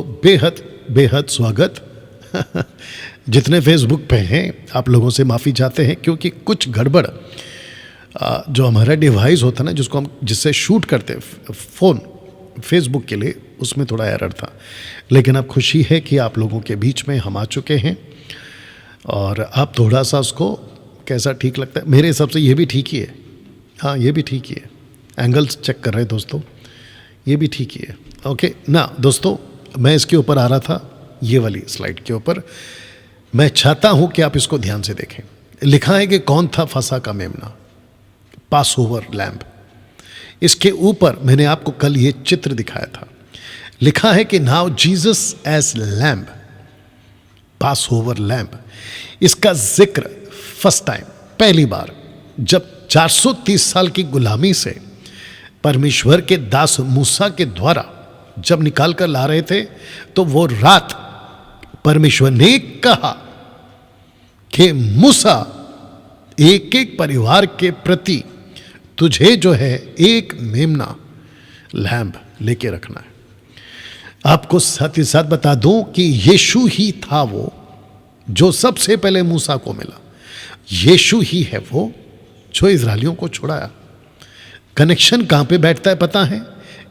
बेहद बेहद स्वागत। जितने फेसबुक पे हैं आप लोगों से माफ़ी चाहते हैं क्योंकि कुछ गड़बड़ जो हमारा डिवाइस होता है ना, जिसको हम जिससे शूट करते हैं फ़ोन फेसबुक के लिए, उसमें थोड़ा एरर था। लेकिन अब खुशी है कि आप लोगों के बीच में हम आ चुके हैं और आप थोड़ा सा उसको कैसा ठीक लगता है, मेरे हिसाब से ये भी ठीक ही है। हाँ, ये भी ठीक ही है। एंगल्स चेक कर रहे हैं दोस्तों, ये भी ठीक ही है। ओके ना दोस्तों, मैं इसके ऊपर आ रहा था, ये वाली स्लाइड के ऊपर। मैं चाहता हूं कि आप इसको ध्यान से देखें। लिखा है कि कौन था फसा का मेमना, पास ओवर लैम्ब। इसके ऊपर मैंने आपको कल ये चित्र दिखाया था। लिखा है कि नाउ जीसस एज लैम्ब, पास ओवर लैम्ब। इसका जिक्र फर्स्ट टाइम, पहली बार, जब 430 साल की गुलामी से परमेश्वर के दास मूसा के द्वारा जब निकाल कर ला रहे थे, तो वो रात परमेश्वर ने कहा कि मूसा, एक एक परिवार के प्रति तुझे जो है एक मेमना लैम्ब लेके रखना है। आपको साथ ही साथ बता दूं कि यीशु ही था वो जो सबसे पहले मूसा को मिला। यीशु ही है वो जो इजरायलियों को छुड़ाया। कनेक्शन कहां पे बैठता है पता है?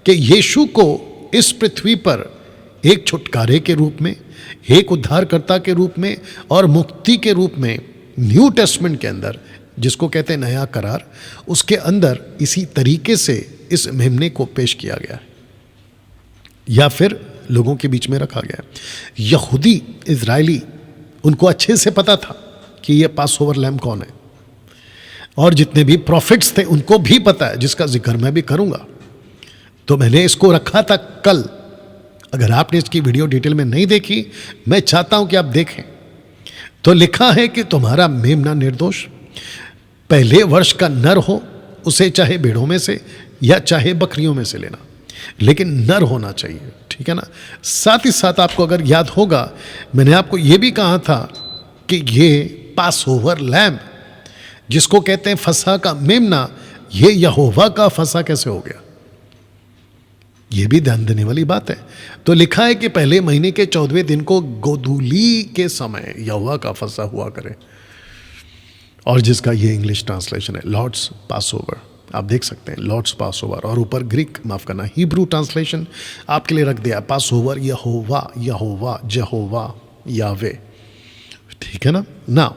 कि यीशु को इस पृथ्वी पर एक छुटकारे के रूप में, एक उद्धारकर्ता के रूप में और मुक्ति के रूप में न्यू टेस्टमेंट के अंदर, जिसको कहते हैं नया करार, उसके अंदर इसी तरीके से इस मेमने को पेश किया गया है या फिर लोगों के बीच में रखा गया है। यहूदी इजरायली, उनको अच्छे से पता था कि ये पास ओवर लैम्ब कौन है, और जितने भी प्रॉफिट्स थे उनको भी पता है, जिसका जिक्र मैं भी करूंगा। तो मैंने इसको रखा था कल। अगर आपने इसकी वीडियो डिटेल में नहीं देखी, मैं चाहता हूं कि आप देखें। तो लिखा है कि तुम्हारा मेमना निर्दोष, पहले वर्ष का नर हो, उसे चाहे भेड़ों में से या चाहे बकरियों में से लेना, लेकिन नर होना चाहिए, ठीक है ना। साथ ही साथ आपको अगर याद होगा, मैंने आपको यह भी कहा था कि ये पास ओवर लैम्ब, जिसको कहते हैं फसा का मेमना, ये यहोवा का फसा कैसे हो गया, ये भी ध्यान देने वाली बात है। तो लिखा है कि पहले महीने के 14वें दिन को गोधूली के समय यहोवा का फसा हुआ करे, और जिसका ये इंग्लिश ट्रांसलेशन है लॉर्ड्स पास ओवर। आप देख सकते हैं लॉर्ड्स पास ओवर, और ऊपर ग्रीक, माफ करना, हिब्रू ट्रांसलेशन आपके लिए रख दिया, पास ओवर यहोवा, यहोवा, जहोवा, यावे, ठीक है ना।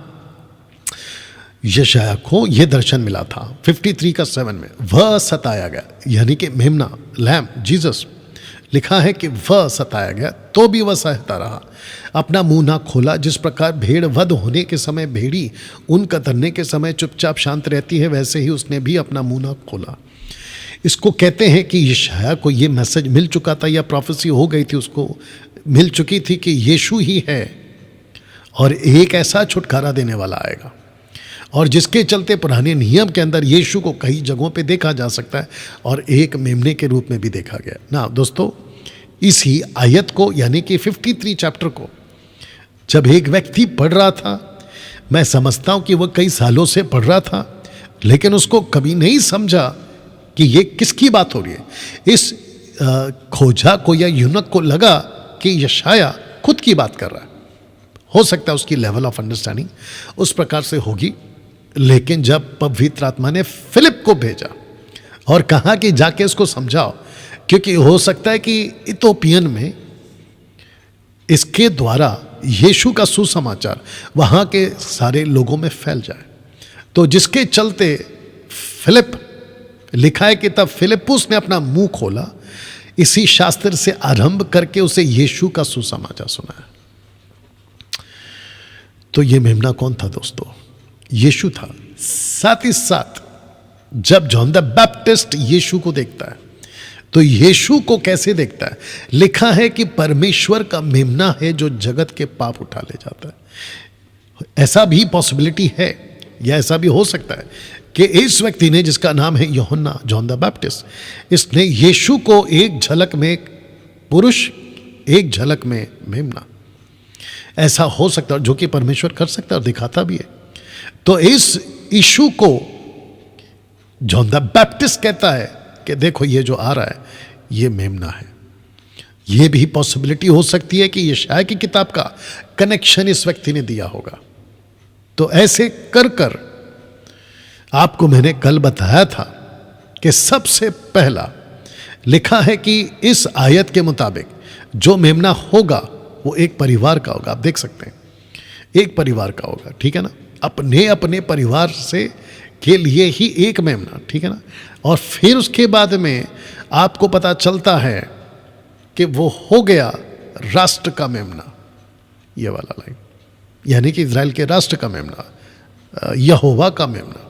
यशायाह को यह दर्शन मिला था 53 का 7 में। वह सताया गया, यानी कि मेमना लैम्ब जीसस, लिखा है कि वह सताया गया तो भी वह सहता रहा, अपना मुंह ना खोला। जिस प्रकार भेड़ वध होने के समय भेड़ी ऊन कतरने के समय चुपचाप शांत रहती है, वैसे ही उसने भी अपना मुंह ना खोला। इसको कहते हैं कि यशायाह को ये मैसेज मिल चुका था, या प्रोफेसी हो गई थी, उसको मिल चुकी थी कि यीशु ही है और एक ऐसा छुटकारा देने वाला आएगा, और जिसके चलते पुराने नियम के अंदर यीशु को कई जगहों पे देखा जा सकता है और एक मेमने के रूप में भी देखा गया ना। दोस्तों, इसी आयत को, यानी कि 53 चैप्टर को जब एक व्यक्ति पढ़ रहा था, मैं समझता हूं कि वह कई सालों से पढ़ रहा था, लेकिन उसको कभी नहीं समझा कि ये किसकी बात हो रही है। इस खोजा को या यूनक को लगा कि यशायाह खुद की बात कर रहा है। हो सकता है उसकी लेवल ऑफ अंडरस्टैंडिंग उस प्रकार से होगी, लेकिन जब पवित्र आत्मा ने फिलिप को भेजा और कहा कि जाके इसको समझाओ, क्योंकि हो सकता है कि इथोपियन में इसके द्वारा यीशु का सुसमाचार वहां के सारे लोगों में फैल जाए, तो जिसके चलते फिलिप, लिखा है कि तब फिलिपुस ने अपना मुंह खोला, इसी शास्त्र से आरंभ करके उसे यीशु का सुसमाचार सुनाया। तो ये मेमना कौन था दोस्तों? यीशु था। साथ ही साथ जब जॉन द बैप्टिस्ट यीशु को देखता है, तो यीशु को कैसे देखता है? लिखा है कि परमेश्वर का मेमना है जो जगत के पाप उठा ले जाता है। ऐसा भी पॉसिबिलिटी है, या ऐसा भी हो सकता है कि इस व्यक्ति ने, जिसका नाम है यूहन्ना, जॉन द बैप्टिस्ट, इसने यीशु को एक झलक में पुरुष, एक झलक में मेमना, ऐसा हो सकता है, जो कि परमेश्वर कर सकता है और दिखाता भी है। तो इस इशू को जॉन द बैप्टिस्ट कहता है कि देखो ये जो आ रहा है ये मेमना है, ये भी पॉसिबिलिटी हो सकती है कि यशायाह की किताब का कनेक्शन इस व्यक्ति ने दिया होगा। तो ऐसे कर कर आपको मैंने कल बताया था कि सबसे पहला लिखा है कि इस आयत के मुताबिक जो मेमना होगा वो एक परिवार का होगा। आप देख सकते हैं, एक परिवार का होगा, ठीक है ना, अपने अपने परिवार से के लिए ही एक मेमना, ठीक है ना। और फिर उसके बाद में आपको पता चलता है कि वो हो गया राष्ट्र का मेमना, ये वाला लाइन, यानी कि इजराइल के राष्ट्र का मेमना, यहोवा का मेमना।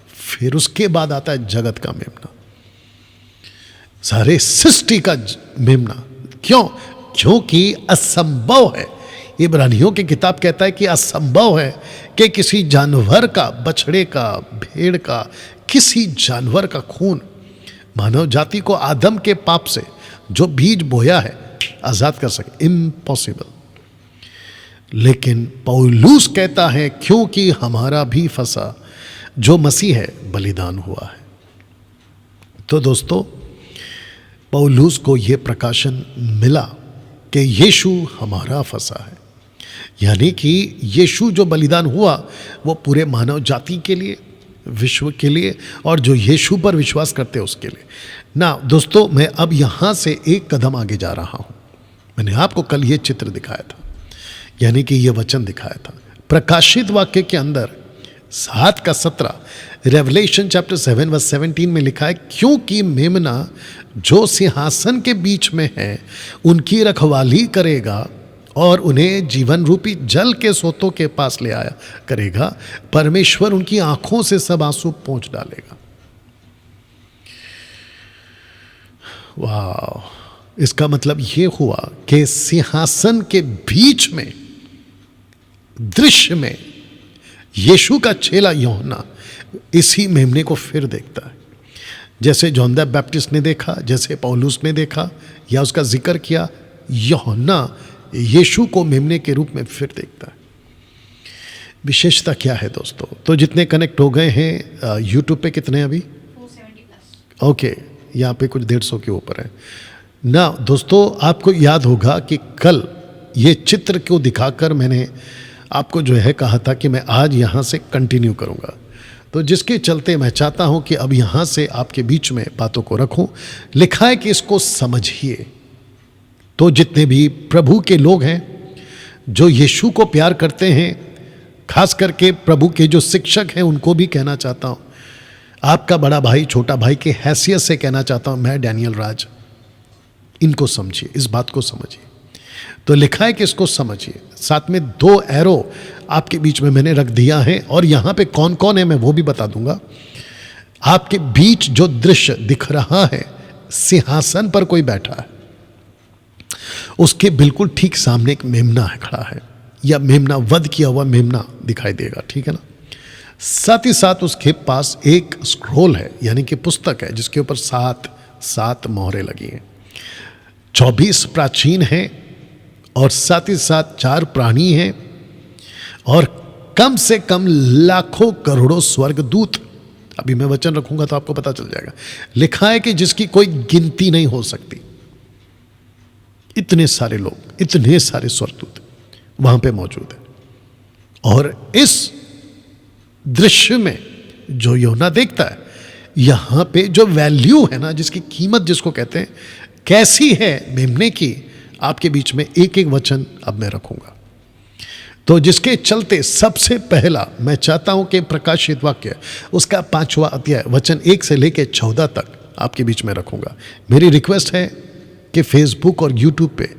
फिर उसके बाद आता है जगत का मेमना, सारे सृष्टि का मेमना। क्यों? क्योंकि असंभव है, इब्रानियों की किताब कहता है कि असंभव है कि किसी जानवर का, बछड़े का, भेड़ का, किसी जानवर का खून मानव जाति को आदम के पाप से जो बीज बोया है आजाद कर सके। इम्पॉसिबल। लेकिन पौलुस कहता है क्योंकि हमारा भी फंसा जो मसीह है बलिदान हुआ है। तो दोस्तों, पौलुस को यह प्रकाशन मिला कि यीशु हमारा फंसा है, यानी कि यीशु जो बलिदान हुआ वो पूरे मानव जाति के लिए, विश्व के लिए, और जो यीशु पर विश्वास करते हैं उसके लिए ना। दोस्तों, मैं अब यहाँ से एक कदम आगे जा रहा हूँ। मैंने आपको कल ये चित्र दिखाया था, यानी कि ये वचन दिखाया था प्रकाशित वाक्य के अंदर 7:17, रेवलेशन चैप्टर 7:17 में लिखा है, क्योंकि मेमना जो सिंहासन के बीच में है उनकी रखवाली करेगा और उन्हें जीवन रूपी जल के सोतों के पास ले आया करेगा। परमेश्वर उनकी आंखों से सब आंसू पोंछ डालेगा। वाह! इसका मतलब यह हुआ कि सिंहासन के बीच में दृश्य में यीशु का चेला यूहन्ना इसी मेमने को फिर देखता है। जैसे जॉन द बैप्टिस्ट ने देखा, जैसे पौलुस ने देखा या उसका जिक्र किया, यूहन्ना यीशु को मेमने के रूप में फिर देखता है। विशेषता क्या है दोस्तों? तो जितने कनेक्ट हो गए हैं यूट्यूब पे, कितने अभी? 470+। ओके, यहाँ पे कुछ 150 के ऊपर है ना। दोस्तों, आपको याद होगा कि कल ये चित्र को दिखाकर मैंने आपको जो है कहा था कि मैं आज यहाँ से कंटिन्यू करूँगा, तो जिसके चलते मैं चाहता हूँ कि अब यहाँ से आपके बीच में बातों को रखूँ। लिखा है कि इसको समझिए। तो जितने भी प्रभु के लोग हैं जो यीशु को प्यार करते हैं, खास करके प्रभु के जो शिक्षक हैं, उनको भी कहना चाहता हूँ, आपका बड़ा भाई, छोटा भाई के हैसियत से कहना चाहता हूँ, मैं डैनियल राज, इनको समझिए, इस बात को समझिए। तो लिखा है कि इसको समझिए। साथ में 2 एरो आपके बीच में मैंने रख दिया है, और यहाँ पे कौन कौन है मैं वो भी बता दूंगा। आपके बीच जो दृश्य दिख रहा है, सिंहासन पर कोई बैठा है, उसके बिल्कुल ठीक सामने एक मेमना है खड़ा है, या मेमना, वध किया हुआ मेमना दिखाई देगा, ठीक है ना। साथ ही साथ उसके पास एक स्क्रोल है, यानी कि पुस्तक है, जिसके ऊपर 7 मोहरें लगी हैं। 24 प्राचीन हैं, और साथ ही साथ 4 प्राणी हैं, और कम से कम लाखों करोड़ों स्वर्गदूत। अभी मैं वचन रखूंगा तो आपको पता चल जाएगा। लिखा है कि जिसकी कोई गिनती नहीं हो सकती। इतने सारे लोग, इतने सारे स्वर्गदूत वहां पे मौजूद है। और इस दृश्य में जो यूहन्ना देखता है, यहां पे जो वैल्यू है ना, जिसकी कीमत जिसको कहते हैं, कैसी है मेमने की, आपके बीच में एक एक वचन अब मैं रखूंगा। तो जिसके चलते सबसे पहला मैं चाहता हूं कि प्रकाशित वाक्य उसका 5वां अध्याय वचन 1 से लेकर 14 तक आपके बीच में रखूंगा। मेरी रिक्वेस्ट है कि फेसबुक और यूट्यूब पे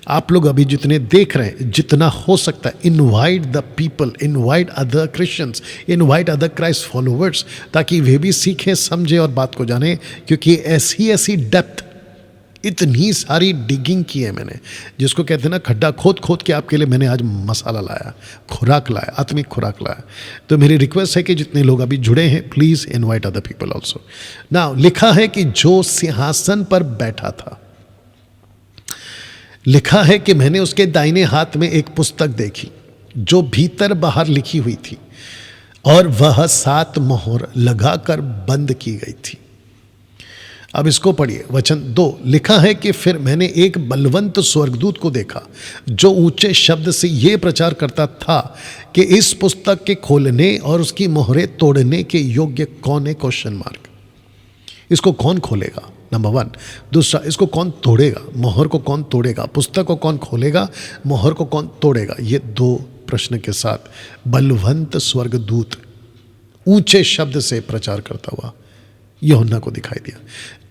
आप लोग अभी जितने देख रहे हैं, जितना हो सकता है, invite the people, invite other Christians, invite other Christ followers, ताकि वे भी सीखें, समझें और बात को जानें। क्योंकि ऐसी डेप्थ, इतनी सारी डिगिंग की है मैंने, जिसको कहते हैं ना, खड्डा खोद खोद के आपके लिए मैंने आज मसाला लाया, खुराक लाया, आत्मिक खुराक लाया। तो मेरी रिक्वेस्ट है कि जितने लोग अभी जुड़े हैं, please invite other people also. Now लिखा है कि जो सिंहासन पर बैठा था, लिखा है कि मैंने उसके दाहिने हाथ में एक पुस्तक देखी जो भीतर बाहर लिखी हुई थी, और वह 7 मोहर लगाकर बंद की गई थी। अब इसको पढ़िए, वचन 2 लिखा है कि फिर मैंने एक बलवंत स्वर्गदूत को देखा जो ऊंचे शब्द से ये प्रचार करता था कि इस पुस्तक के खोलने और उसकी मोहरें तोड़ने के योग्य कौन है? Question mark. इसको कौन खोलेगा? नंबर 1। दूसरा, इसको कौन तोड़ेगा? मोहर को कौन तोड़ेगा? पुस्तक को कौन खोलेगा? मोहर को कौन तोड़ेगा? ये 2 प्रश्न के साथ बलवंत स्वर्गदूत ऊंचे शब्द से प्रचार करता हुआ यूहन्ना को दिखाई दिया।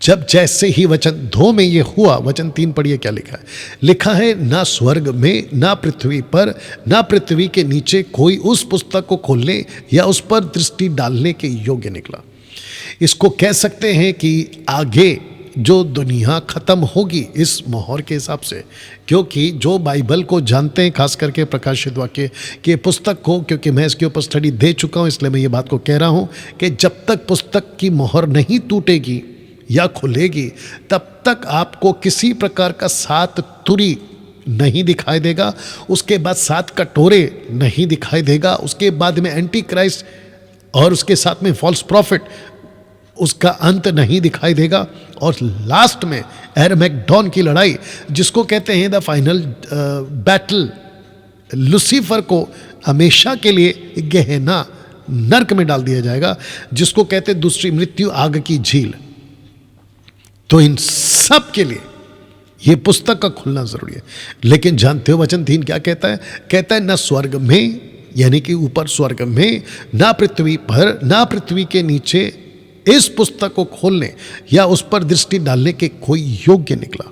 जब जैसे ही वचन 2 में ये हुआ, वचन 3 पढ़िए क्या लिखा है। लिखा है, ना स्वर्ग में, ना पृथ्वी पर, ना पृथ्वी के नीचे कोई उस पुस्तक को खोलने या उस पर दृष्टि डालने के योग्य निकला। इसको कह सकते हैं कि आगे जो दुनिया खत्म होगी इस मोहर के हिसाब से, क्योंकि जो बाइबल को जानते हैं, खास करके प्रकाशित वाक्य के पुस्तक को, क्योंकि मैं इसके ऊपर स्टडी दे चुका हूं, इसलिए मैं ये बात को कह रहा हूं कि जब तक पुस्तक की मोहर नहीं टूटेगी या खुलेगी, तब तक आपको किसी प्रकार का 7 तुरी नहीं दिखाई देगा, उसके बाद 7 कटोरे नहीं दिखाई देगा, उसके बाद में एंटी क्राइस्ट और उसके साथ में फॉल्स प्रॉफिट, उसका अंत नहीं दिखाई देगा, और लास्ट में एरमैगडोन की लड़ाई, जिसको कहते हैं द फाइनल बैटल, लूसीफर को हमेशा के लिए गेहेना नर्क में डाल दिया जाएगा, जिसको कहते हैं दूसरी मृत्यु, आग की झील। तो इन सब के लिए ये पुस्तक का खुलना जरूरी है। लेकिन जानते हो वचन 3 क्या कहता है? कहता है, न स्वर्ग में, यानी कि ऊपर स्वर्ग में, ना पृथ्वी पर, ना पृथ्वी के नीचे इस पुस्तक को खोलने या उस पर दृष्टि डालने के कोई योग्य निकला।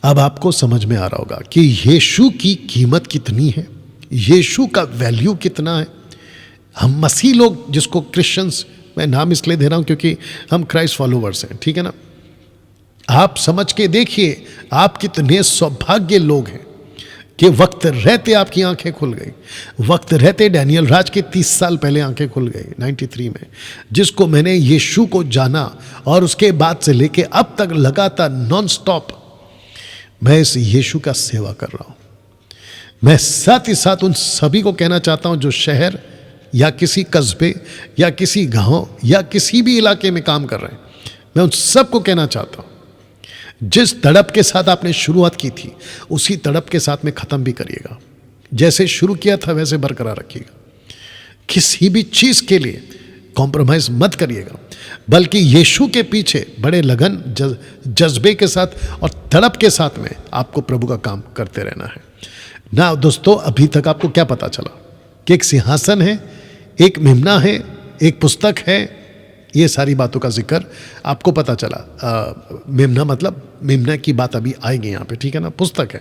अब आपको समझ में आ रहा होगा कि यीशु की कीमत कितनी है, यीशु का वैल्यू कितना है। हम मसीह लोग, जिसको क्रिश्चियंस, मैं नाम इसलिए दे रहा हूं क्योंकि हम क्राइस्ट फॉलोवर्स हैं, ठीक है ना। आप समझ के देखिए, आप कितने सौभाग्य लोग हैं कि वक्त रहते आपकी आंखें खुल गई। वक्त रहते डैनियल राज के 30 साल पहले आंखें खुल गई 93 में, जिसको मैंने यीशु को जाना, और उसके बाद से लेके अब तक लगातार नॉन स्टॉप मैं इस यीशु का सेवा कर रहा हूं। मैं साथ ही साथ उन सभी को कहना चाहता हूं जो शहर या किसी कस्बे या किसी गांव या किसी भी इलाके में काम कर रहे हैं, मैं उन सबको कहना चाहता हूं, जिस तड़प के साथ आपने शुरुआत की थी उसी तड़प के साथ में ख़त्म भी करिएगा। जैसे शुरू किया था वैसे बरकरार रखिएगा। किसी भी चीज़ के लिए कॉम्प्रोमाइज़ मत करिएगा, बल्कि यीशु के पीछे बड़े लगन, जज्बे के साथ और तड़प के साथ में आपको प्रभु का काम करते रहना है ना। दोस्तों, अभी तक आपको क्या पता चला कि एक सिंहासन है, एक मेमना है, एक पुस्तक है, ये सारी बातों का जिक्र आपको पता चला। मेमना मतलब, मेमना की बात अभी आएगी यहाँ पे, ठीक है ना। पुस्तक है।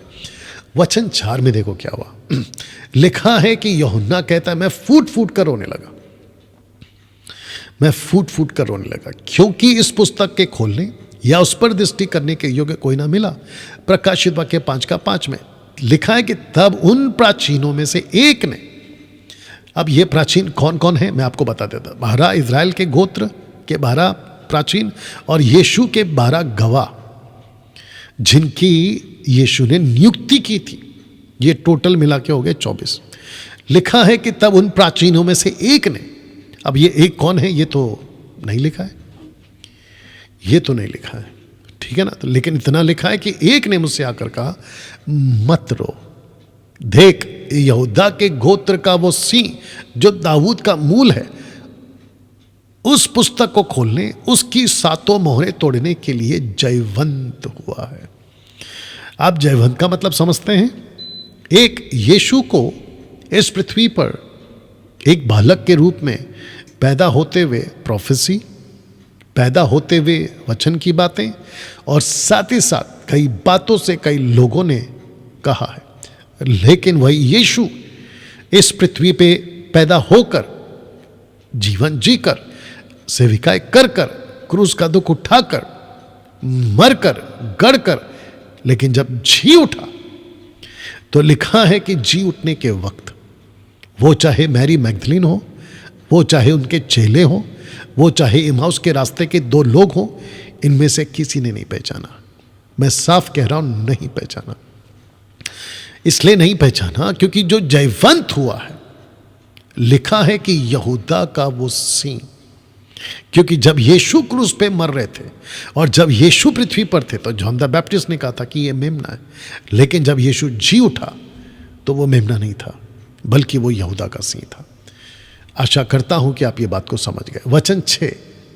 वचन 4 में देखो क्या हुआ। लिखा है कि यूहन्ना कहता है, मैं फूट फूट कर रोने लगा, मैं फूट फूट कर रोने लगा, क्योंकि इस पुस्तक के खोलने या उस पर दृष्टि करने के योग्य कोई ना मिला। प्रकाशित वाक्य 5:5 में लिखा है कि तब उन प्राचीनों में से एक ने, अब ये प्राचीन कौन कौन है मैं आपको बता देता। 12 इज़राइल के गोत्र के 12 प्राचीन और यीशु के 12 गवाह, जिनकी यीशु ने नियुक्ति की थी, ये टोटल मिला के हो गए 24। लिखा है कि तब उन प्राचीनों में से एक ने, अब ये एक कौन है ये तो नहीं लिखा है, ये तो नहीं लिखा है, ठीक है ना। तो लेकिन इतना लिखा है कि एक ने मुझसे आकर कहा, मत रो, देख यहूदा के गोत्र का वो सिंह जो दाऊद का मूल है, उस पुस्तक को खोलने, उसकी 7 मोहरें तोड़ने के लिए जयवंत हुआ है। आप जयवंत का मतलब समझते हैं? एक यीशु को इस पृथ्वी पर एक बालक के रूप में पैदा होते हुए प्रोफेसी, पैदा होते हुए वचन की बातें, और साथ ही साथ कई बातों से कई लोगों ने कहा है, लेकिन वही यीशु इस पृथ्वी पे पैदा होकर, जीवन जीकर, सेविकाएं कर कर, क्रूस का दुख उठाकर, मरकर, गड़कर, लेकिन जब जी उठा तो लिखा है कि जी उठने के वक्त, वो चाहे मैरी मैगदलीन हो, वो चाहे उनके चेले हो, वो चाहे इमाउस के रास्ते के 2 लोग हों, इनमें से किसी ने नहीं पहचाना। मैं साफ कह रहा हूं, नहीं पहचाना। इसलिए नहीं पहचाना क्योंकि जो जयवंत हुआ है, लिखा है कि यहूदा का वो सिंह, क्योंकि जब यीशु क्रूस पे मर रहे थे और जब यीशु पृथ्वी पर थे तो जॉन द बैप्टिस्ट ने कहा था कि ये मेमना है, लेकिन जब यीशु जी उठा तो वो मेमना नहीं था, बल्कि वो यहूदा का सिंह था। आशा करता हूं कि आप ये बात को समझ गए। वचन 6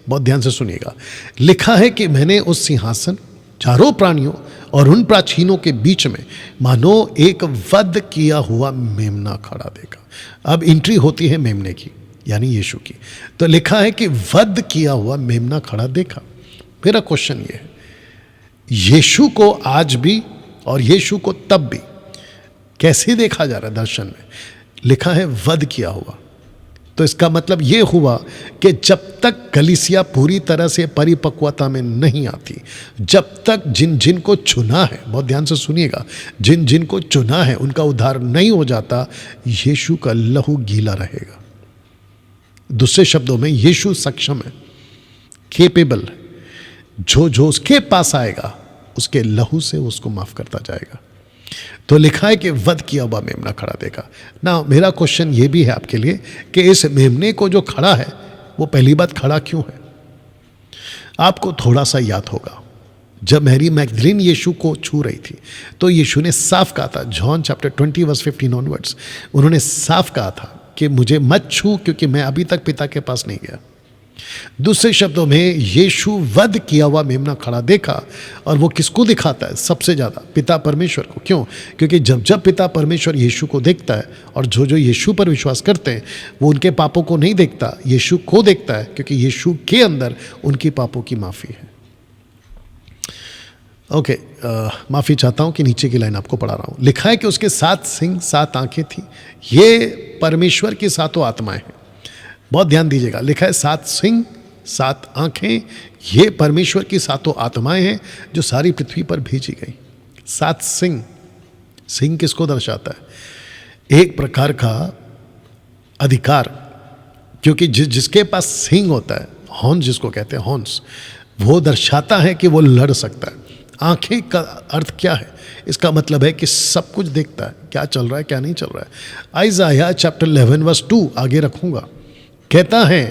बहुत ध्यान से सुनिएगा। लिखा है कि मैंने उस सिंहासन, चारों प्राणियों और उन प्राचीनों के बीच में मानो एक वध किया हुआ मेमना खड़ा देखा। अब एंट्री होती है मेमने की, यानी यीशु की। तो लिखा है कि वध किया हुआ मेमना खड़ा देखा। मेरा क्वेश्चन ये है, यीशु को आज भी और यीशु को तब भी कैसे देखा जा रहा है दर्शन में? लिखा है वध किया हुआ, तो इसका मतलब ये हुआ कि जब तक कलीसिया पूरी तरह से परिपक्वता में नहीं आती, जब तक जिन जिन को चुना है, बहुत ध्यान से सुनिएगा, जिन जिन को चुना है उनका उद्धार नहीं हो जाता, यीशु का लहू गीला रहेगा। दूसरे शब्दों में यीशु सक्षम है, केपेबल है, जो उसके पास आएगा उसके लहू से उसको माफ करता जाएगा। तो लिखा है कि वध किया हुआ मेमना खड़ा देखा ना। मेरा क्वेश्चन ये भी है आपके लिए कि इस मेमने को जो खड़ा है वो पहली बात खड़ा क्यों है? आपको थोड़ा सा याद होगा, जब मैरी मैगदलीन यीशु को छू रही थी तो यीशु ने साफ कहा था, जॉन चैप्टर 20 वर्स 15 ऑनवर्ड्स, उन्होंने साफ कहा था कि मुझे मत छू क्योंकि मैं अभी तक पिता के पास नहीं गया। दूसरे शब्दों में यीशु वध किया हुआ मेमना खड़ा देखा, और वो किसको दिखाता है सबसे ज्यादा? पिता परमेश्वर को। क्यों? क्योंकि जब जब पिता परमेश्वर यीशु को देखता है, और जो यीशु पर विश्वास करते हैं वो उनके पापों को नहीं देखता, यीशु को देखता है, क्योंकि यीशु के अंदर उनकी पापों की माफी है। ओके, माफी चाहता हूं कि नीचे की लाइन आपको पढ़ा रहा हूं। लिखा है कि उसके 7 सिंह 7 आंखें थी। ये परमेश्वर की 7 आत्माएं हैं। बहुत ध्यान दीजिएगा, लिखा है 7 सिंह 7 आंखें, ये परमेश्वर की 7 आत्माएं हैं जो सारी पृथ्वी पर भेजी गई। 7 सिंह, सिंह किसको दर्शाता है? एक प्रकार का अधिकार, क्योंकि जिसके पास सिंह होता है, हॉर्न्स जिसको कहते हैं, हॉर्न्स, वो दर्शाता है कि वो लड़ सकता है। आंखें का अर्थ क्या है? इसका मतलब है कि सब कुछ देखता है, क्या चल रहा है क्या नहीं चल रहा है। आइज़ाया चैप्टर 11 वर्स 2 आगे रखूंगा, कहता है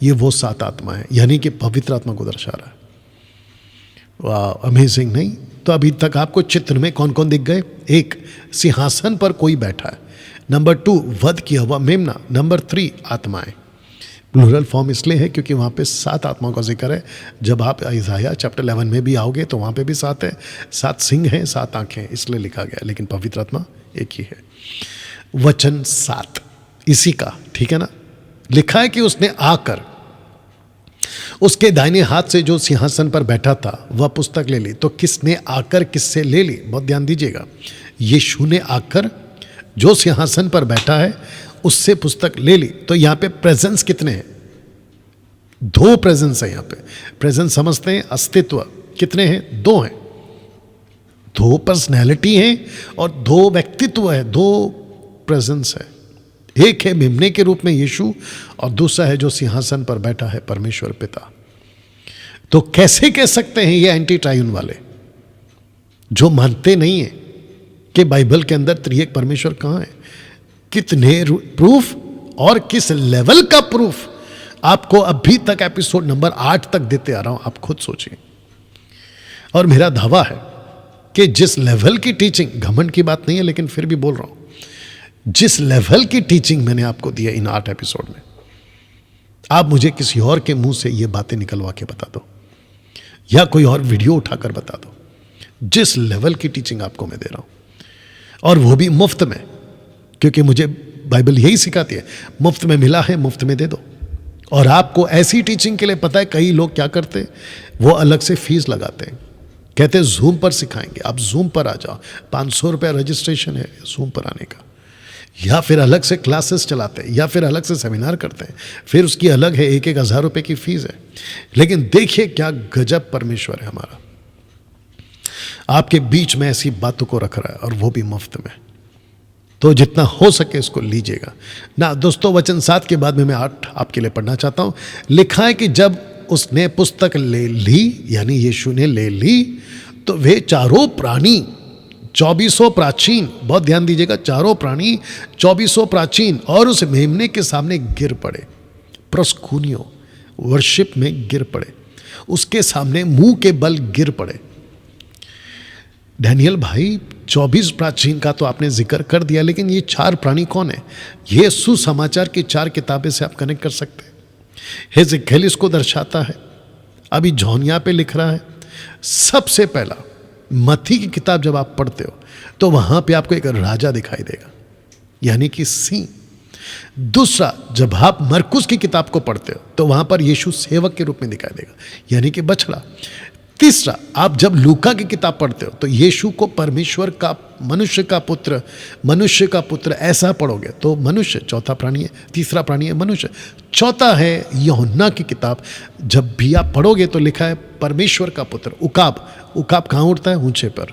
ये वो 7 आत्मा है, यानी कि पवित्र आत्मा को दर्शा रहा है। वाह, अमेजिंग नहीं? तो अभी तक आपको चित्र में कौन कौन दिख गए? 1, सिंहासन पर कोई बैठा है। नंबर 2, वध किया हुआ मेमना। नंबर 3, आत्माएं। प्लूरल फॉर्म इसलिए है क्योंकि वहाँ पे 7 आत्माओं का जिक्र है। जब आप आइज़ाया चैप्टर 11 में भी आओगे तो वहाँ पे भी 7 है, 7 सिंह हैं, 7 आंखें, इसलिए लिखा गया, लेकिन पवित्र आत्मा एक ही है। वचन 7 इसी का, ठीक है ना? लिखा है कि उसने आकर उसके दाहिने हाथ से जो सिंहासन पर बैठा था वह पुस्तक ले ली। तो किसने आकर किससे ले ली? बहुत ध्यान दीजिएगा, यीशु ने आकर जो सिंहासन पर बैठा है उससे पुस्तक ले ली। तो यहां पे प्रेजेंस कितने हैं? 2 प्रेजेंस है। यहां पे प्रेजेंस समझते हैं, अस्तित्व कितने हैं? 2 हैं। 2 पर्सनैलिटी हैं और 2 व्यक्तित्व है, 2 प्रेजेंस है। एक है मेमने के रूप में यीशु, और दूसरा है जो सिंहासन पर बैठा है, परमेश्वर पिता। तो कैसे कह सकते हैं ये एंटी ट्रायून वाले जो मानते नहीं है कि बाइबल के अंदर त्रिएक परमेश्वर कहां है? कितने प्रूफ और किस लेवल का प्रूफ आपको अभी तक एपिसोड नंबर 8 तक देते आ रहा हूं, आप खुद सोचिए। और मेरा दावा है कि जिस लेवल की टीचिंग, घमंड की बात नहीं है लेकिन फिर भी बोल रहा हूं, जिस लेवल की टीचिंग मैंने आपको दी है इन 8 एपिसोड में, आप मुझे किसी और के मुंह से ये बातें निकलवा के बता दो या कोई और वीडियो उठाकर बता दो, जिस लेवल की टीचिंग आपको मैं दे रहा हूं, और वो भी मुफ्त में, क्योंकि मुझे बाइबल यही सिखाती है, मुफ्त में मिला है मुफ्त में दे दो। और आपको ऐसी टीचिंग के लिए पता है कई लोग क्या करते हैं, वो अलग से फीस लगाते हैं, कहते हैं जूम पर सिखाएंगे, आप जूम पर आ जाओ, 500 रुपया रजिस्ट्रेशन है जूम पर आने का, या फिर अलग से क्लासेस चलाते हैं, या फिर अलग से सेमिनार करते हैं, फिर उसकी अलग है 1-1 हज़ार रुपये की फीस है। लेकिन देखिए क्या गजब परमेश्वर है हमारा, आपके बीच में ऐसी बातों को रख रहा है, और वो भी मुफ्त में। तो जितना हो सके इसको लीजिएगा ना। दोस्तों, वचन 7 के बाद में मैं 8 आपके लिए पढ़ना चाहता हूं। लिखा है कि जब उसने पुस्तक ले ली, यानी यीशु ने ले ली, तो वे चारों प्राणी 2400 प्राचीन, बहुत ध्यान दीजिएगा, चारों प्राणी 2400 प्राचीन और उस मेमने के सामने गिर पड़े। प्रस्कुनियो, वर्शिप में गिर पड़े, उसके सामने मुंह के बल गिर पड़े। डैनियल भाई 24 प्राचीन का तो आपने जिक्र कर दिया, लेकिन ये 4 प्राणी कौन है? ये सुसमाचार की 4 किताबें से आप कनेक्ट कर सकते हैं। हेज़ेकियेल इसको दर्शाता है, अभी जॉन यहाँ पे लिख रहा है। सबसे पहला मत्ती की किताब जब आप पढ़ते हो तो वहां पे आपको एक राजा दिखाई देगा, यानी कि सिंह। दूसरा, जब आप मरकुस की किताब को पढ़ते हो तो वहां पर यीशु सेवक के रूप में दिखाई देगा, यानी कि बछड़ा। तीसरा, आप जब लूका की किताब पढ़ते हो तो यीशु को परमेश्वर का, मनुष्य का पुत्र ऐसा पढ़ोगे तो मनुष्य चौथा प्राणी है, तीसरा प्राणी है मनुष्य। चौथा है यूहन्ना की किताब, जब भी आप पढ़ोगे तो लिखा है परमेश्वर का पुत्र। उकाब कहाँ उड़ता है? ऊंचे पर।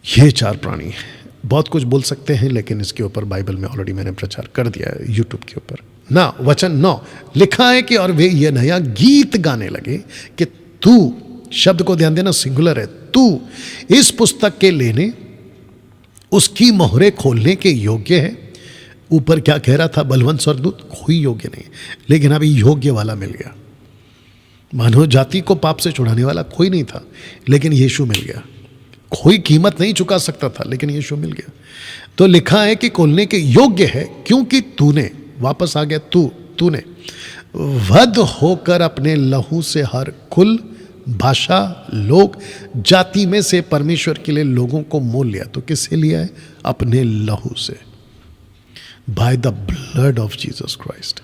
ये 4 प्राणी हैं। बहुत कुछ बोल सकते हैं, लेकिन इसके ऊपर बाइबल में ऑलरेडी मैंने प्रचार कर दिया है यूट्यूब के ऊपर ना। वचन 9 लिखा है कि और वे ये नया गीत गाने लगे कि तू, शब्द को ध्यान देना, सिंगुलर है, तू इस पुस्तक के लेने, उसकी मोहरे खोलने के योग्य है। ऊपर क्या कह रहा था बलवंत स्वर्गदूत? कोई योग्य नहीं, लेकिन अभी योग्य वाला मिल गया। मानव जाति को पाप से छुड़ाने वाला कोई नहीं था, लेकिन यीशु मिल गया। कोई कीमत नहीं चुका सकता था, लेकिन यीशु मिल गया। तो लिखा है कि खोलने के योग्य है, क्योंकि तूने, वापस आ गया, तूने वध होकर अपने लहू से हर कुल, भाषा, लोक, जाति में से परमेश्वर के लिए लोगों को मोल लिया। तो किससे लिया है? अपने लहू से, by the blood of Jesus Christ.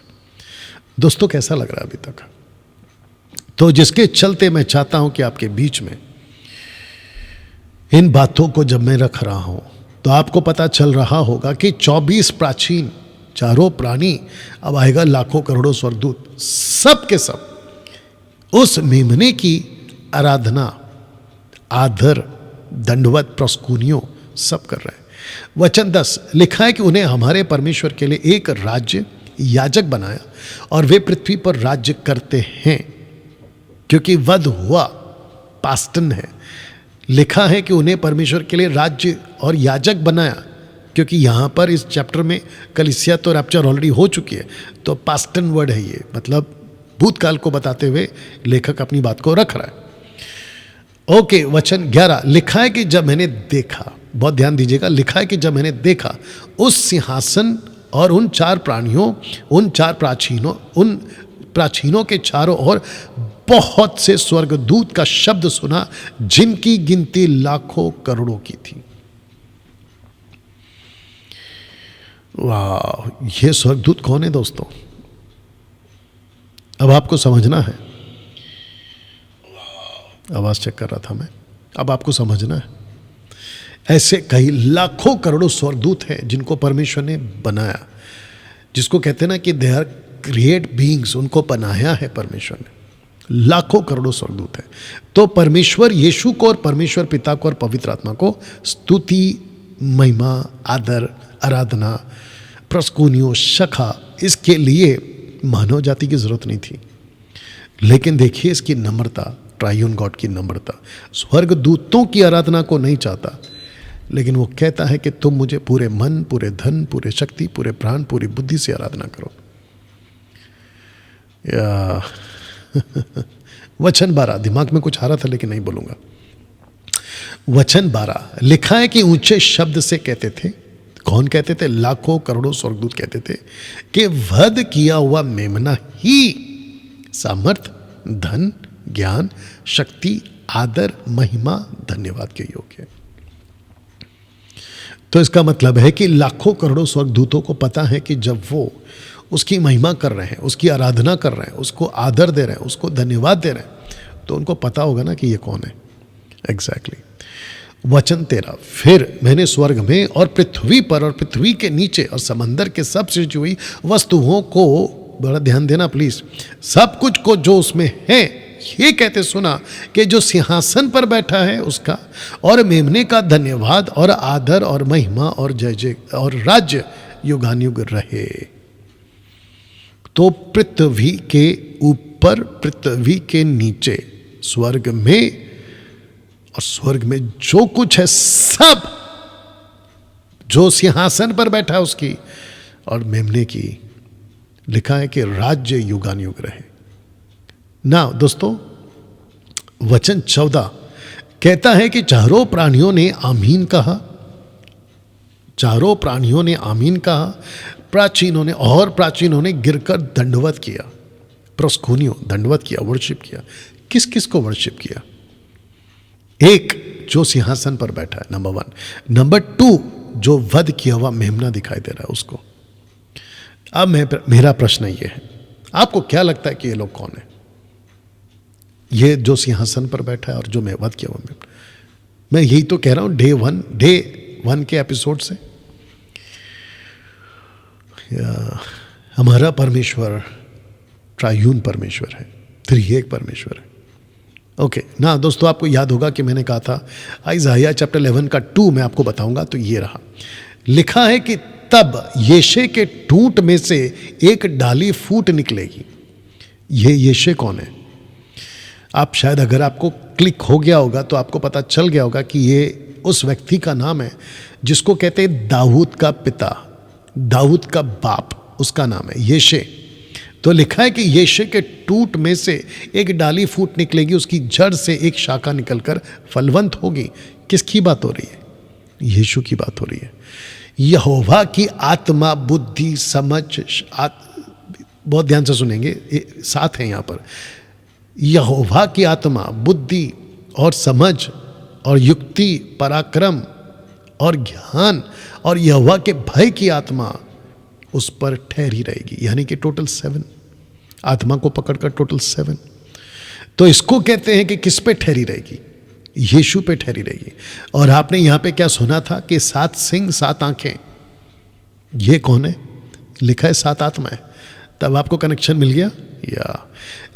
दोस्तों, कैसा लग रहा है अभी तक? तो जिसके चलते मैं चाहता हूं कि आपके बीच में इन बातों को जब मैं रख रहा हूं तो आपको पता चल रहा होगा कि 24 प्राचीन, 4 प्राणी, अब आएगा लाखों करोड़ों स्वर्गदूत, सब के सब उस मेमने की आराधना, आदर, दंडवत, प्रस्कुनियों सब कर रहे हैं। वचन 10 लिखा है कि उन्हें हमारे परमेश्वर के लिए एक राज्य, याजक बनाया, और वे पृथ्वी पर राज्य करते हैं। क्योंकि वध हुआ, पास्टन है। लिखा है कि उन्हें परमेश्वर के लिए राज्य और याजक बनाया, क्योंकि यहाँ पर इस चैप्टर में कलीसिया तो रैप्चर ऑलरेडी हो चुकी है, तो पास्टन वर्ड है ये, मतलब भूतकाल को बताते हुए लेखक अपनी बात को रख रहा है। ओके, वचन 11 लिखा है कि जब मैंने देखा, बहुत ध्यान दीजिएगा, लिखा है कि जब मैंने देखा उस सिंहासन और उन 4 प्राणियों, उन प्राचीनों के चारों ओर बहुत से स्वर्गदूत का शब्द सुना, जिनकी गिनती लाखों करोड़ों की थी। वाह, ये स्वर्गदूत कौन है दोस्तों? अब आपको समझना है। आवाज चेक कर रहा था मैं, अब आपको समझना है। ऐसे कई लाखों करोड़ों स्वर्गदूत हैं जिनको परमेश्वर ने बनाया, जिसको कहते हैं ना कि दे आर क्रिएट बीइंग्स, उनको बनाया है परमेश्वर ने। लाखों करोड़ों स्वर्गदूत हैं। तो परमेश्वर यीशु को और परमेश्वर पिता को और पवित्र आत्मा को स्तुति, महिमा, आदर, आराधना, प्रस्कुनियों, शखा, इसके लिए मानव जाति की जरूरत नहीं थी। लेकिन देखिए इसकी नम्रता, ट्रायून गॉड की नम्रता। स्वर्गदूतों की आराधना को नहीं चाहता, लेकिन वो कहता है कि तुम मुझे पूरे मन, पूरे धन, पूरे शक्ति, पूरे प्राण, पूरी बुद्धि से आराधना करो। या वचन 12, दिमाग में कुछ आ रहा था लेकिन नहीं बोलूंगा। वचन 12 लिखा है कि ऊंचे शब्द से कहते थे, कौन कहते थे? लाखों करोड़ों स्वर्गदूत कहते थे कि वध किया हुआ मेमना ही सामर्थ, धन, ज्ञान, शक्ति, आदर, महिमा, धन्यवाद के योग्य है। तो इसका मतलब है कि लाखों करोड़ों स्वर्गदूतों को पता है कि जब वो उसकी महिमा कर रहे हैं, उसकी आराधना कर रहे हैं, उसको आदर दे रहे हैं, उसको धन्यवाद दे रहे हैं, तो उनको पता होगा ना कि ये कौन है। एग्जैक्टली। वचन 13 फिर मैंने स्वर्ग में और पृथ्वी पर और पृथ्वी के नीचे और समंदर के सब सृजी हुई वस्तुओं को, बड़ा ध्यान देना प्लीज, सब कुछ को जो उसमें है, ये कहते सुना कि जो सिंहासन पर बैठा है उसका और मेमने का धन्यवाद और आदर और महिमा और जय जय और राज्य युगानुयुग रहे। तो पृथ्वी के ऊपर, पृथ्वी के नीचे, स्वर्ग में और स्वर्ग में जो कुछ है सब, जो सिंहासन पर बैठा है उसकी और मेमने की लिखा है कि राज्य युगानुयुग रहे। ना दोस्तों, वचन 14 कहता है कि चारों प्राणियों ने आमीन कहा। चारों प्राणियों ने आमीन कहा। प्राचीनों ने गिरकर दंडवत किया। प्रोस्कोनियो दंडवत किया, वर्शिप किया। किस किस को वर्शिप किया? एक, जो सिंहासन पर बैठा है, नंबर 1। नंबर 2, जो वध किया हुआ मेमना दिखाई दे रहा है उसको। अब मेरा प्रश्न ये है, आपको क्या लगता है कि ये लोग कौन है? ये जो सिंहासन पर बैठा है और जो मैं वध किया हुआ मेमना। मैं यही तो कह रहा हूं डे वन के एपिसोड से। हमारा परमेश्वर ट्रायून परमेश्वर है, त्रिएक परमेश्वर है। ओके ना दोस्तों, आपको याद होगा कि मैंने कहा था आइज़ाया चैप्टर 11 का 2 मैं आपको बताऊंगा। तो ये रहा, लिखा है कि तब यिशै के ठूंठ में से एक डाली फूट निकलेगी। ये यिशै कौन है? आप शायद, अगर आपको क्लिक हो गया होगा तो आपको पता चल गया होगा कि ये उस व्यक्ति का नाम है जिसको कहते हैं दाऊद का पिता, दाऊद का बाप, उसका नाम है यिशै। तो लिखा है कि यिशै के टूट में से एक डाली फूट निकलेगी, उसकी जड़ से एक शाखा निकलकर फलवंत होगी। किसकी बात हो रही है? यीशु की बात हो रही है। यहोवा की आत्मा, बुद्धि, समझ, बहुत ध्यान से सुनेंगे, साथ है यहाँ पर। यहोवा की आत्मा, बुद्धि और समझ और युक्ति, पराक्रम और ज्ञान और यहोवा के भय की आत्मा उस पर ठहरी रहेगी। यानी कि टोटल 7 आत्मा को पकड़कर टोटल 7। तो इसको कहते हैं कि किस पे ठहरी रहेगी? यीशु पे ठहरी रहेगी। और आपने यहां पे क्या सुना था कि 7 सिंह 7 आंखें, ये कौन है? लिखा है 7 आत्माएं। तब आपको कनेक्शन मिल गया। या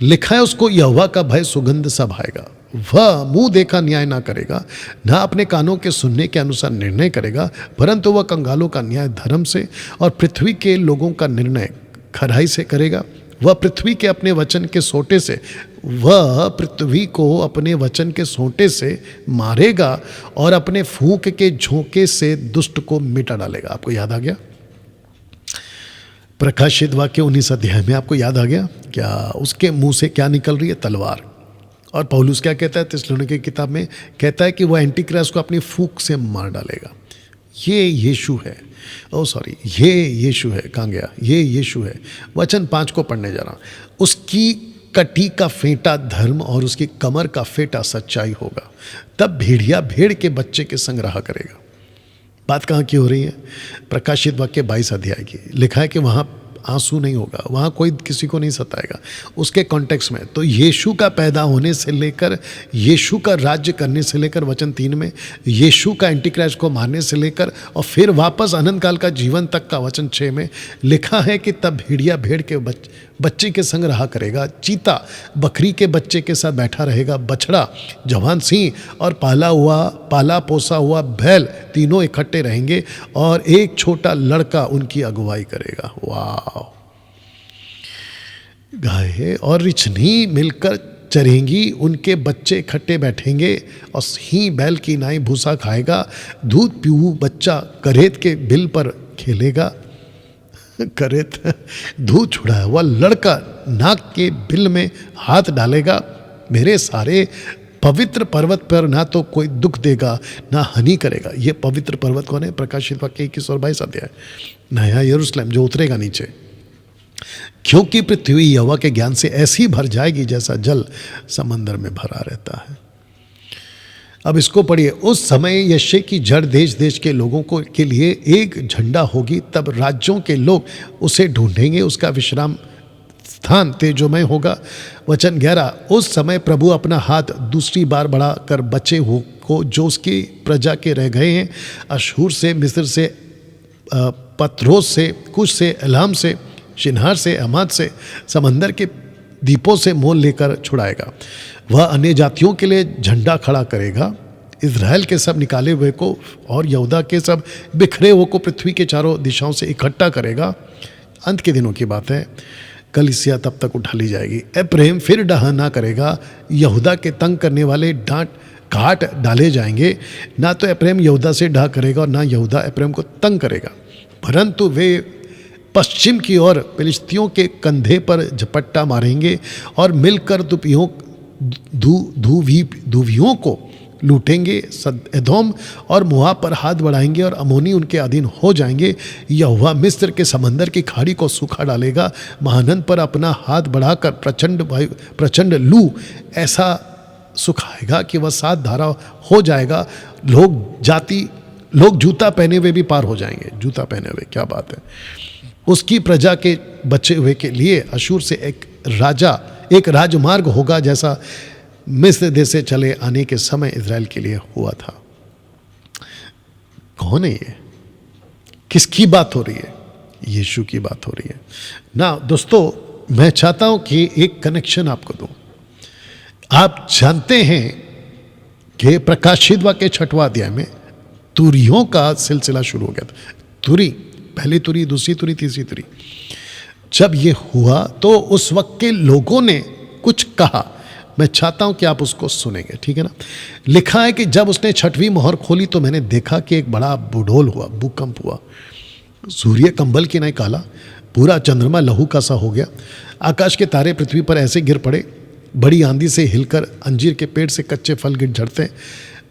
लिखा है उसको यहोवा का भय सुगंध सा भाएगा। वह मुंह देखा न्याय ना करेगा, ना अपने कानों के सुनने के अनुसार निर्णय करेगा, परंतु वह कंगालों का न्याय धर्म से और पृथ्वी के लोगों का निर्णय खराई से करेगा। वह पृथ्वी के अपने वचन के सोटे से, वह पृथ्वी को अपने वचन के सोटे से मारेगा और अपने फूंक के झोंके से दुष्ट को मिटा डालेगा। आपको याद आ गया? प्रकाशित वाक्य 19 अध्याय में आपको याद आ गया क्या? उसके मुंह से क्या निकल रही है? तलवार। और पौलुस क्या कहता है थिस्सलुनीके की किताब में? कहता है कि वह एंटीक्राइस्ट को अपनी फूंक से मार डालेगा। ये यीशु है। ये यीशु है। कहाँ गया? ये यीशु है। वचन 5 को पढ़ने जा रहा हूँ। उसकी कटी का फेंटा धर्म और उसकी कमर का फेंटा सच्चाई होगा। तब भेड़िया भेड़ के बच्चे के संग रहा करेगा। बात कहाँ की हो रही है? प्रकाशित वाक्य 22 अध्याय की। लिखा है कि वहाँ आंसू नहीं होगा, वहाँ कोई किसी को नहीं सताएगा। उसके कॉन्टेक्स्ट में तो यीशु का पैदा होने से लेकर, यीशु का राज्य करने से लेकर, वचन 3 में यीशु का एंटीक्राइस्ट को मारने से लेकर और फिर वापस अनंत काल का जीवन तक का वचन 6 में लिखा है कि तब भेड़िया भेड़ के बच्चे के संग रहा करेगा, चीता बकरी के बच्चे के साथ बैठा रहेगा, बछड़ा, जवान सिंह और पाला पोसा हुआ बैल तीनों इकट्ठे रहेंगे और एक छोटा लड़का उनकी अगुवाई करेगा। वाह! गाय और रिछनी मिलकर चरेंगी, उनके बच्चे इकट्ठे बैठेंगे और सिंह बैल की नाई भूसा खाएगा, दूध पीऊ बच्चा करेत के बिल पर खेलेगा। करेत दूध छुड़ाया हुआ लड़का नाक के बिल में हाथ डालेगा। मेरे सारे पवित्र पर्वत पर ना तो कोई दुख देगा ना हानि करेगा। ये पवित्र पर्वत कौन है? प्रकाशित वाक्य 21 और 22 अध्याय। नया यरूशलेम जो उतरेगा नीचे, क्योंकि पृथ्वी यहोवा के ज्ञान से ऐसी भर जाएगी जैसा जल समंदर में भरा रहता है। अब इसको पढ़िए। उस समय यिशै की जड़ देश देश के लोगों को के लिए एक झंडा होगी। तब राज्यों के लोग उसे ढूंढेंगे, उसका विश्राम स्थान तेजोमय होगा। वचन 11, उस समय प्रभु अपना हाथ दूसरी बार बढ़ा कर बचे हो को जो उसकी प्रजा के रह गए हैं, अशूर से, मिस्र से, पत्रोस से, कुश से, एलाम से, शिनहार से, हमाद से, समंदर के द्वीपों से मोल लेकर छुड़ाएगा। वह अन्य जातियों के लिए झंडा खड़ा करेगा। इज़राइल के सब निकाले हुए को और यहूदा के सब बिखरे हुए को पृथ्वी के चारों दिशाओं से इकट्ठा करेगा। अंत के दिनों की बात है। कलीसिया तब तक उठा ली जाएगी। एप्रैम फिर डहा ना करेगा। यहूदा के तंग करने वाले काट डाले जाएंगे। ना तो एप्रैम यहूदा से डहा करेगा और ना यहूदा एप्रैम को तंग करेगा, परंतु वे पश्चिम की ओर फिलिस्तियों के कंधे पर झपट्टा मारेंगे और मिलकर धूवियों को लूटेंगे। एदोम और मोआब पर हाथ बढ़ाएंगे और अमोनी उनके अधीन हो जाएंगे। यहोवा मिस्र के समंदर की खाड़ी को सूखा डालेगा। महानंद पर अपना हाथ बढ़ाकर प्रचंड लू ऐसा सुखाएगा कि वह 7 धारा हो जाएगा। लोग जूता पहने हुए भी पार हो जाएंगे। जूता पहने हुए, क्या बात है। उसकी प्रजा के बचे हुए के लिए अशूर से एक राजमार्ग होगा, जैसा मिस्र देश से चले आने के समय इजराइल के लिए हुआ था। कौन है ये? किसकी बात हो रही है? यीशु की बात हो रही है ना। दोस्तों, मैं चाहता हूं कि एक कनेक्शन आपको दूं। आप जानते हैं कि प्रकाशित वाक्य 6वां अध्याय में तुरियों का सिलसिला शुरू हो गया था। तुरी, पहली तुरी, दूसरी तुरी, तीसरी तुरी। जब ये हुआ तो उस वक्त के लोगों ने कुछ कहा। मैं चाहता हूं कि आप उसको सुनेंगे, ठीक है ना। लिखा है कि जब उसने 6वीं मोहर खोली तो मैंने देखा कि एक बड़ा बुडोल हुआ, भूकंप हुआ। सूर्य कंबल की नहीं काला, पूरा चंद्रमा लहू का सा हो गया। आकाश के तारे पृथ्वी पर ऐसे गिर पड़े, बड़ी आंधी से हिलकर अंजीर के पेड़ से कच्चे फल गिर झड़ते हैं।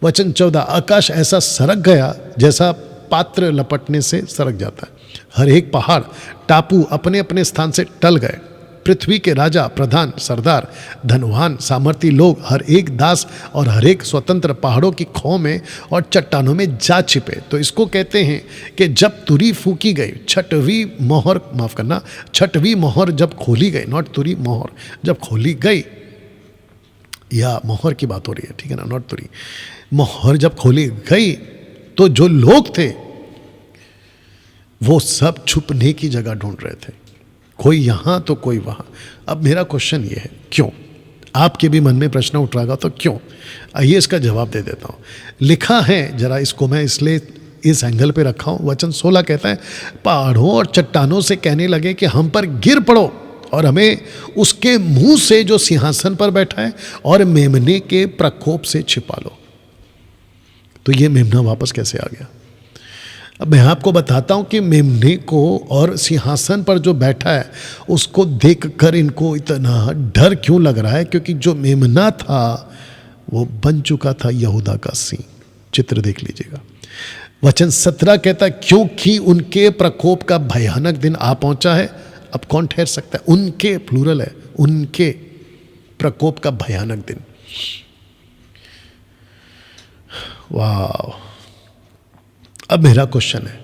वचन 14, आकाश ऐसा सरक गया जैसा पात्र लपटने से सरक जाता है। हर एक पहाड़ टापू अपने अपने स्थान से टल गए। पृथ्वी के राजा, प्रधान, सरदार, धनवान, सामर्थी लोग, हर एक दास और हर एक स्वतंत्र पहाड़ों की खो में और चट्टानों में जा छिपे। तो इसको कहते हैं कि जब तुरी फूकी गई, 6वीं मोहर जब खोली गई, नॉट तुरी, मोहर जब खोली गई, या मोहर की बात हो रही है, ठीक है ना, नॉट तुरी। मोहर जब खोली गई तो जो लोग थे वो सब छुपने की जगह ढूंढ रहे थे, कोई यहां तो कोई वहां। अब मेरा क्वेश्चन ये है, क्यों? आपके भी मन में प्रश्न उठ रहा तो क्यों? आइए इसका जवाब दे देता हूं। लिखा है, जरा इसको मैं इसलिए इस एंगल पे रखा हूं। वचन 16 कहता है, पहाड़ों और चट्टानों से कहने लगे कि हम पर गिर पड़ो और हमें उसके मुंह से जो सिंहासन पर बैठा है और मेमने के प्रकोप से छिपा लो। तो ये मेमना वापस कैसे आ गया? अब मैं आपको बताता हूं कि मेमने को और सिंहासन पर जो बैठा है उसको देखकर इनको इतना डर क्यों लग रहा है? क्योंकि जो मेमना था वो बन चुका था यहूदा का सिंह। चित्र देख लीजिएगा। वचन 17 कहता है, क्योंकि उनके प्रकोप का भयानक दिन आ पहुंचा है। अब कौन ठहर सकता है? उनके, प्लूरल है, उनके प्रकोप का भयानक दिन। वाह। अब मेरा क्वेश्चन है,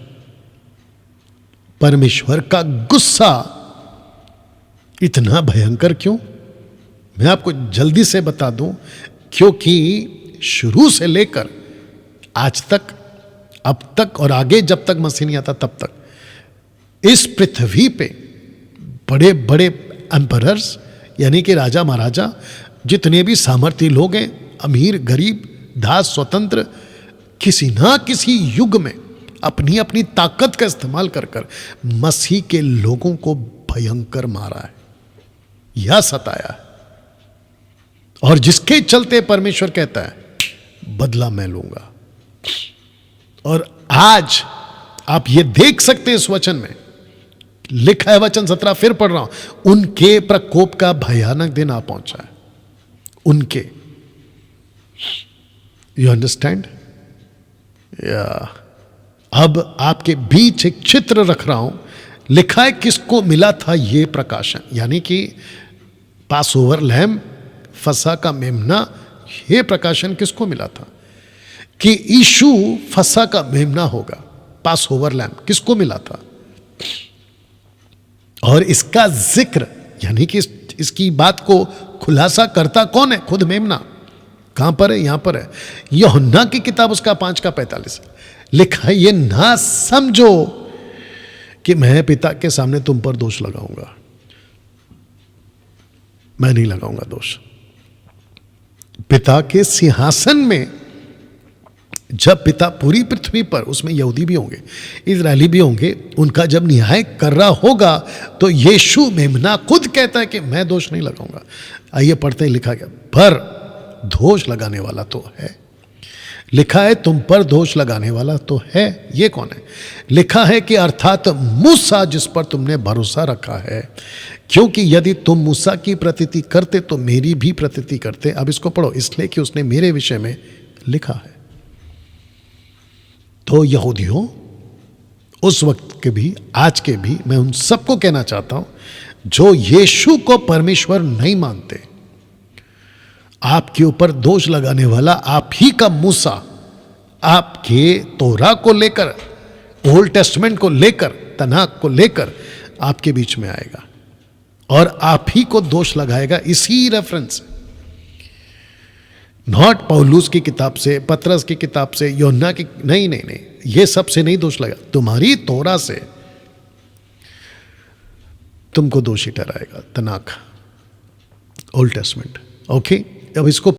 परमेश्वर का गुस्सा इतना भयंकर क्यों? मैं आपको जल्दी से बता दूं, क्योंकि शुरू से लेकर आज तक, अब तक और आगे जब तक मसीह नहीं आता तब तक इस पृथ्वी पे बड़े बड़े एम्परर्स, यानी कि राजा महाराजा, जितने भी सामर्थी लोग हैं, अमीर गरीब, दास स्वतंत्र, किसी ना किसी युग में अपनी अपनी ताकत का इस्तेमाल कर कर मसीह के लोगों को भयंकर मारा है या सताया है। और जिसके चलते परमेश्वर कहता है बदला मैं लूंगा। और आज आप ये देख सकते हैं, इस वचन में लिखा है, वचन 17 फिर पढ़ रहा हूं, उनके प्रकोप का भयानक दिन आ पहुंचा है। उनके, यू अंडरस्टैंड? या अब आपके बीच एक चित्र रख रहा हूं। लिखा है किसको मिला था ये प्रकाशन, यानी कि पास ओवर लैम, फसा का मेमना, ये प्रकाशन किसको मिला था कि यीशु फसा का मेमना होगा, पास ओवर लैम किसको मिला था? और इसका जिक्र, यानी कि इसकी बात को खुलासा करता कौन है? खुद मेमना। कहां पर है? यहां पर है, यूहन्ना की किताब उसका 5:45 लिखा है, ये ना समझो कि मैं पिता के सामने तुम पर दोष लगाऊंगा। मैं नहीं लगाऊंगा दोष। पिता के सिंहासन में जब पिता पूरी पृथ्वी पर, उसमें यहूदी भी होंगे, इजरायली भी होंगे, उनका जब न्याय कर रहा होगा तो यीशु मेमना खुद कहता है कि मैं दोष नहीं लगाऊंगा। आइए पढ़ते हैं, लिखा गया, पर दोष लगाने वाला तो है। लिखा है तुम पर दोष लगाने वाला तो है। ये कौन है? लिखा है कि अर्थात मूसा जिस पर तुमने भरोसा रखा है, क्योंकि यदि तुम मूसा की प्रतीति करते तो मेरी भी प्रतीति करते। अब इसको पढ़ो, इसलिए कि उसने मेरे विषय में लिखा है। तो यहूदियों, उस वक्त के भी आज के भी, मैं उन सबको कहना चाहता हूं जो यीशु को परमेश्वर नहीं मानते, आपके ऊपर दोष लगाने वाला आप ही का मूसा आपके तोरा को लेकर, ओल्ड टेस्टमेंट को लेकर, तनाक को लेकर आपके बीच में आएगा और आप ही को दोष लगाएगा इसी रेफरेंस से। नॉट पौलुस की किताब से, पतरस की किताब से, योना की, नहीं नहीं नहीं, ये सब से नहीं दोष लगा, तुम्हारी तोरा से तुमको दोषी ठहराएगा, तनाक, ओल्ड टेस्टमेंट। ओके, अब इसको